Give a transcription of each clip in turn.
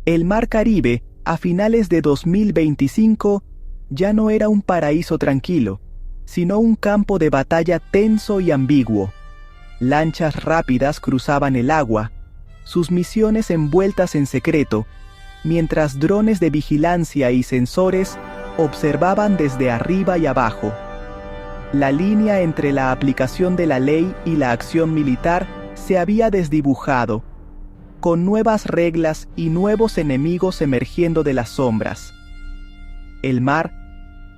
El Mar Caribe, a finales de 2025, ya no era un paraíso tranquilo, sino un campo de batalla tenso y ambiguo. Lanchas rápidas cruzaban el agua, sus misiones envueltas en secreto, mientras drones de vigilancia y sensores observaban desde arriba y abajo. La línea entre la aplicación de la ley y la acción militar se había desdibujado, con nuevas reglas y nuevos enemigos emergiendo de las sombras. El mar,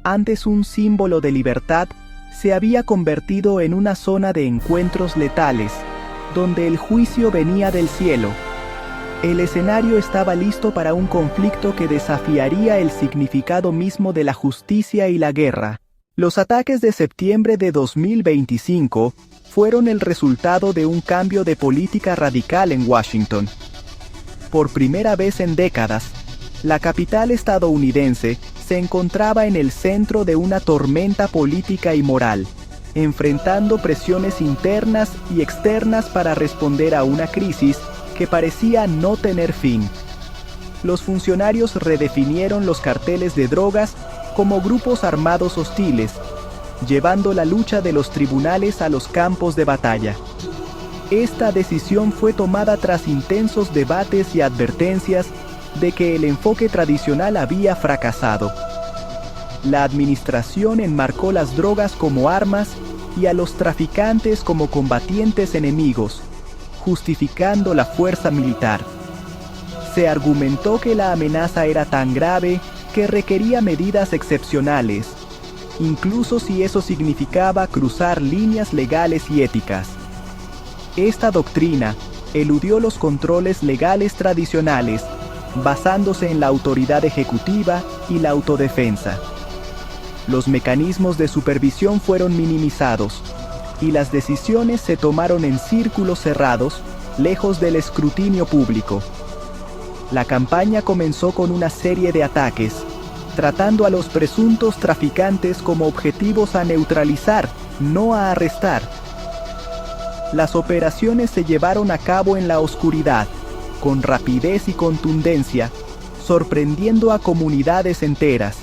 antes un símbolo de libertad, se había convertido en una zona de encuentros letales, donde el juicio venía del cielo. El escenario estaba listo para un conflicto que desafiaría el significado mismo de la justicia y la guerra. Los ataques de septiembre de 2025 fueron el resultado de un cambio de política radical en Washington. Por primera vez en décadas, la capital estadounidense se encontraba en el centro de una tormenta política y moral, enfrentando presiones internas y externas para responder a una crisis que parecía no tener fin. Los funcionarios redefinieron los carteles de drogas como grupos armados hostiles, llevando la lucha de los tribunales a los campos de batalla. Esta decisión fue tomada tras intensos debates y advertencias de que el enfoque tradicional había fracasado. La administración enmarcó las drogas como armas y a los traficantes como combatientes enemigos, justificando la fuerza militar. Se argumentó que la amenaza era tan grave que requería medidas excepcionales, incluso si eso significaba cruzar líneas legales y éticas. Esta doctrina eludió los controles legales tradicionales, basándose en la autoridad ejecutiva y la autodefensa. Los mecanismos de supervisión fueron minimizados, y las decisiones se tomaron en círculos cerrados, lejos del escrutinio público. La campaña comenzó con una serie de ataques, tratando a los presuntos traficantes como objetivos a neutralizar, no a arrestar. Las operaciones se llevaron a cabo en la oscuridad, con rapidez y contundencia, sorprendiendo a comunidades enteras.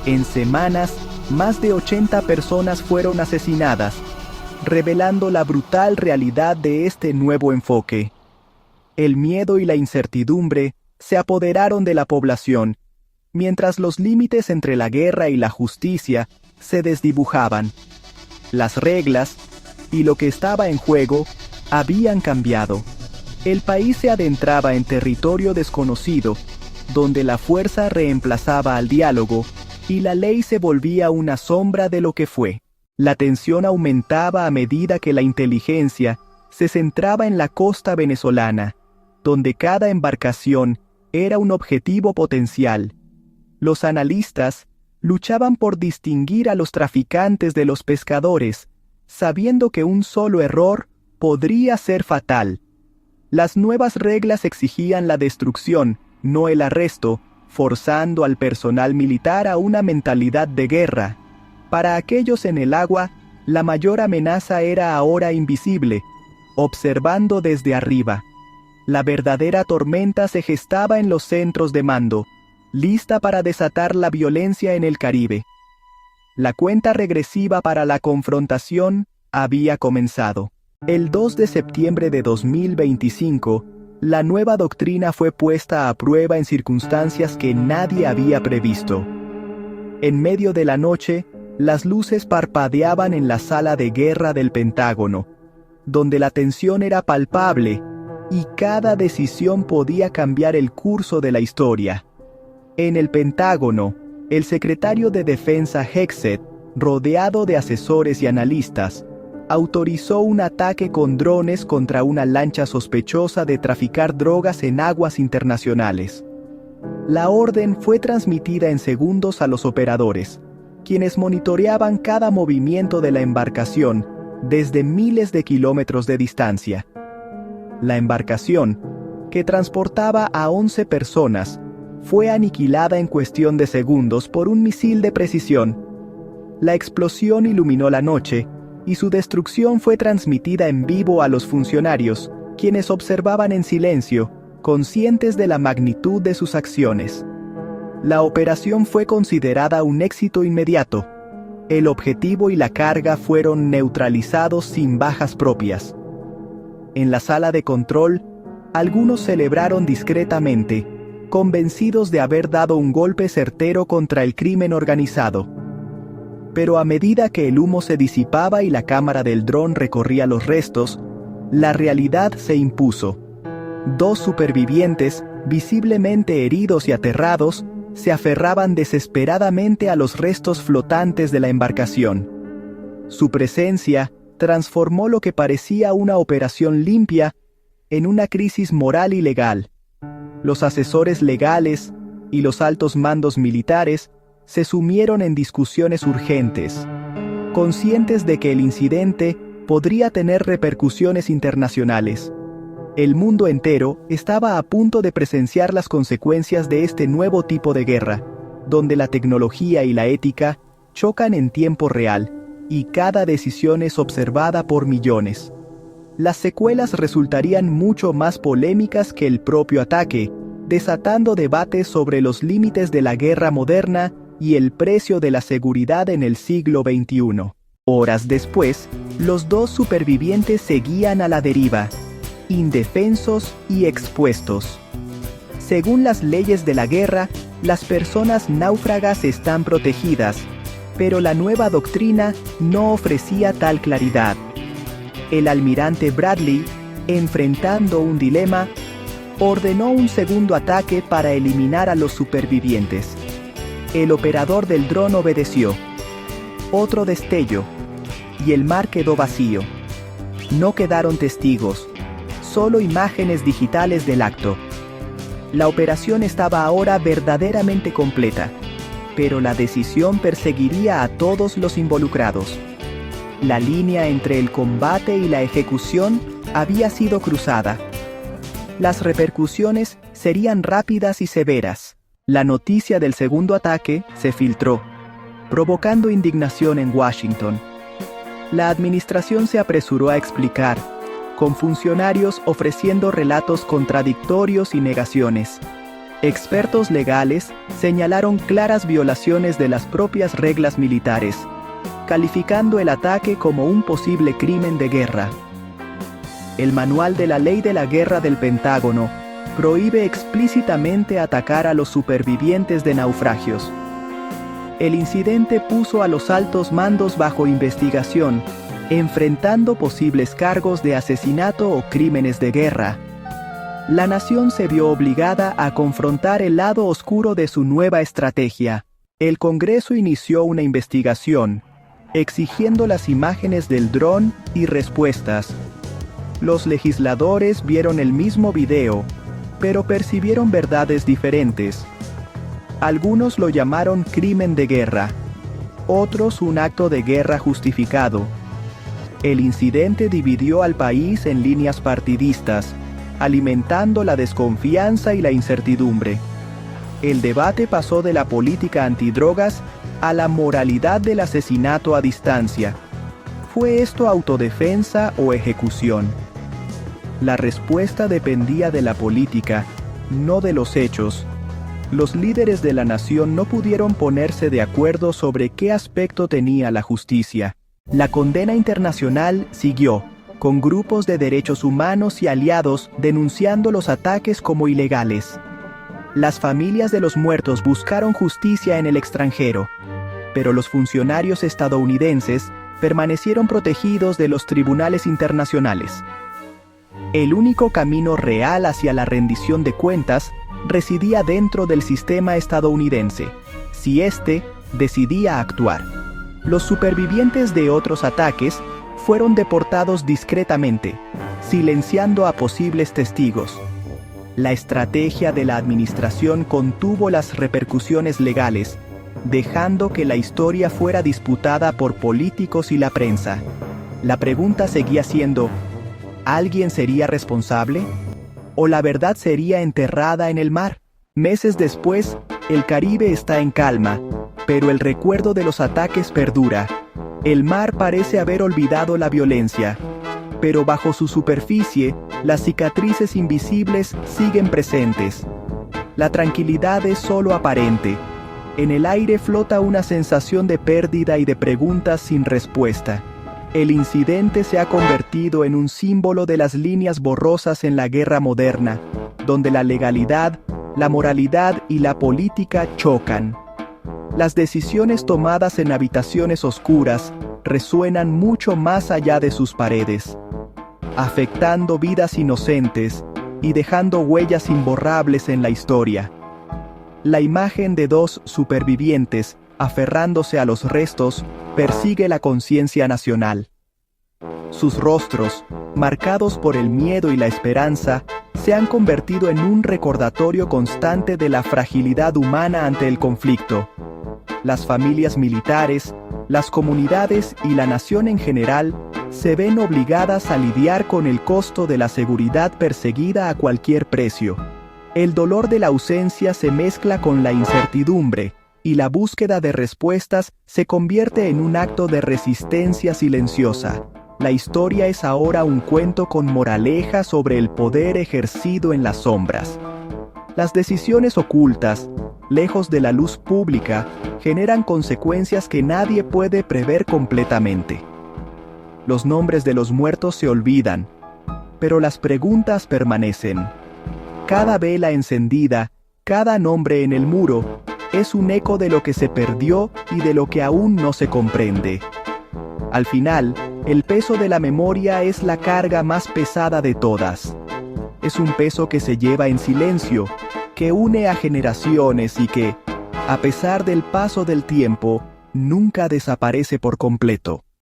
En semanas, más de 80 personas fueron asesinadas, revelando la brutal realidad de este nuevo enfoque. El miedo y la incertidumbre se apoderaron de la población, mientras los límites entre la guerra y la justicia se desdibujaban. Las reglas y lo que estaba en juego habían cambiado. El país se adentraba en territorio desconocido, donde la fuerza reemplazaba al diálogo y la ley se volvía una sombra de lo que fue. La tensión aumentaba a medida que la inteligencia se centraba en la costa venezolana, donde cada embarcación era un objetivo potencial. Los analistas luchaban por distinguir a los traficantes de los pescadores, sabiendo que un solo error podría ser fatal. Las nuevas reglas exigían la destrucción, no el arresto, forzando al personal militar a una mentalidad de guerra. Para aquellos en el agua, la mayor amenaza era ahora invisible, observando desde arriba. La verdadera tormenta se gestaba en los centros de mando, lista para desatar la violencia en el Caribe. La cuenta regresiva para la confrontación había comenzado. El 2 de septiembre de 2025, la nueva doctrina fue puesta a prueba en circunstancias que nadie había previsto. En medio de la noche, las luces parpadeaban en la sala de guerra del Pentágono, donde la tensión era palpable y cada decisión podía cambiar el curso de la historia. En el Pentágono, el secretario de Defensa Hegseth, rodeado de asesores y analistas, autorizó un ataque con drones contra una lancha sospechosa de traficar drogas en aguas internacionales. La orden fue transmitida en segundos a los operadores, quienes monitoreaban cada movimiento de la embarcación desde miles de kilómetros de distancia. La embarcación, que transportaba a 11 personas, fue aniquilada en cuestión de segundos por un misil de precisión. La explosión iluminó la noche, y su destrucción fue transmitida en vivo a los funcionarios, quienes observaban en silencio, conscientes de la magnitud de sus acciones. La operación fue considerada un éxito inmediato. El objetivo y la carga fueron neutralizados sin bajas propias. En la sala de control, algunos celebraron discretamente, convencidos de haber dado un golpe certero contra el crimen organizado. Pero a medida que el humo se disipaba y la cámara del dron recorría los restos, la realidad se impuso. 2 supervivientes, visiblemente heridos y aterrados, se aferraban desesperadamente a los restos flotantes de la embarcación. Su presencia transformó lo que parecía una operación limpia en una crisis moral y legal. Los asesores legales y los altos mandos militares se sumieron en discusiones urgentes, conscientes de que el incidente podría tener repercusiones internacionales. El mundo entero estaba a punto de presenciar las consecuencias de este nuevo tipo de guerra, donde la tecnología y la ética chocan en tiempo real, y cada decisión es observada por millones. Las secuelas resultarían mucho más polémicas que el propio ataque, desatando debates sobre los límites de la guerra moderna y el precio de la seguridad en el siglo XXI. Horas después, los 2 supervivientes seguían a la deriva, indefensos y expuestos. Según las leyes de la guerra, las personas náufragas están protegidas, pero la nueva doctrina no ofrecía tal claridad. El almirante Bradley, enfrentando un dilema, ordenó un segundo ataque para eliminar a los supervivientes. El operador del dron obedeció. Otro destello, y el mar quedó vacío. No quedaron testigos, solo imágenes digitales del acto. La operación estaba ahora verdaderamente completa, pero la decisión perseguiría a todos los involucrados. La línea entre el combate y la ejecución había sido cruzada. Las repercusiones serían rápidas y severas. La noticia del segundo ataque se filtró, provocando indignación en Washington. La administración se apresuró a explicar, con funcionarios ofreciendo relatos contradictorios y negaciones. Expertos legales señalaron claras violaciones de las propias reglas militares, calificando el ataque como un posible crimen de guerra. El Manual de la Ley de la Guerra del Pentágono prohíbe explícitamente atacar a los supervivientes de naufragios. El incidente puso a los altos mandos bajo investigación, enfrentando posibles cargos de asesinato o crímenes de guerra. La nación se vio obligada a confrontar el lado oscuro de su nueva estrategia. El Congreso inició una investigación, exigiendo las imágenes del dron y respuestas. Los legisladores vieron el mismo video, pero percibieron verdades diferentes. Algunos lo llamaron crimen de guerra, otros un acto de guerra justificado. El incidente dividió al país en líneas partidistas, alimentando la desconfianza y la incertidumbre. El debate pasó de la política antidrogas a la moralidad del asesinato a distancia. ¿Fue esto autodefensa o ejecución? La respuesta dependía de la política, no de los hechos. Los líderes de la nación no pudieron ponerse de acuerdo sobre qué aspecto tenía la justicia. La condena internacional siguió, con grupos de derechos humanos y aliados denunciando los ataques como ilegales. Las familias de los muertos buscaron justicia en el extranjero, pero los funcionarios estadounidenses permanecieron protegidos de los tribunales internacionales. El único camino real hacia la rendición de cuentas residía dentro del sistema estadounidense, si éste decidía actuar. Los supervivientes de otros ataques fueron deportados discretamente, silenciando a posibles testigos. La estrategia de la administración contuvo las repercusiones legales, dejando que la historia fuera disputada por políticos y la prensa. La pregunta seguía siendo: ¿alguien sería responsable? ¿O la verdad sería enterrada en el mar? Meses después, el Caribe está en calma, pero el recuerdo de los ataques perdura. El mar parece haber olvidado la violencia, pero bajo su superficie Las cicatrices invisibles siguen presentes. La tranquilidad es solo aparente. En el aire flota una sensación de pérdida y de preguntas sin respuesta. El incidente se ha convertido en un símbolo de las líneas borrosas en la guerra moderna, donde la legalidad, la moralidad y la política chocan. Las decisiones tomadas en habitaciones oscuras resuenan mucho más allá de sus paredes, afectando vidas inocentes y dejando huellas imborrables en la historia. La imagen de dos supervivientes, aferrándose a los restos, persigue la conciencia nacional. Sus rostros, marcados por el miedo y la esperanza, se han convertido en un recordatorio constante de la fragilidad humana ante el conflicto. Las familias militares, las comunidades y la nación en general se ven obligadas a lidiar con el costo de la seguridad perseguida a cualquier precio. El dolor de la ausencia se mezcla con la incertidumbre, y la búsqueda de respuestas se convierte en un acto de resistencia silenciosa. La historia es ahora un cuento con moraleja sobre el poder ejercido en las sombras. Las decisiones ocultas, lejos de la luz pública, generan consecuencias que nadie puede prever completamente. Los nombres de los muertos se olvidan, pero las preguntas permanecen. Cada vela encendida, cada nombre en el muro, es un eco de lo que se perdió y de lo que aún no se comprende. Al final, el peso de la memoria es la carga más pesada de todas. Es un peso que se lleva en silencio, que une a generaciones y que, a pesar del paso del tiempo, nunca desaparece por completo.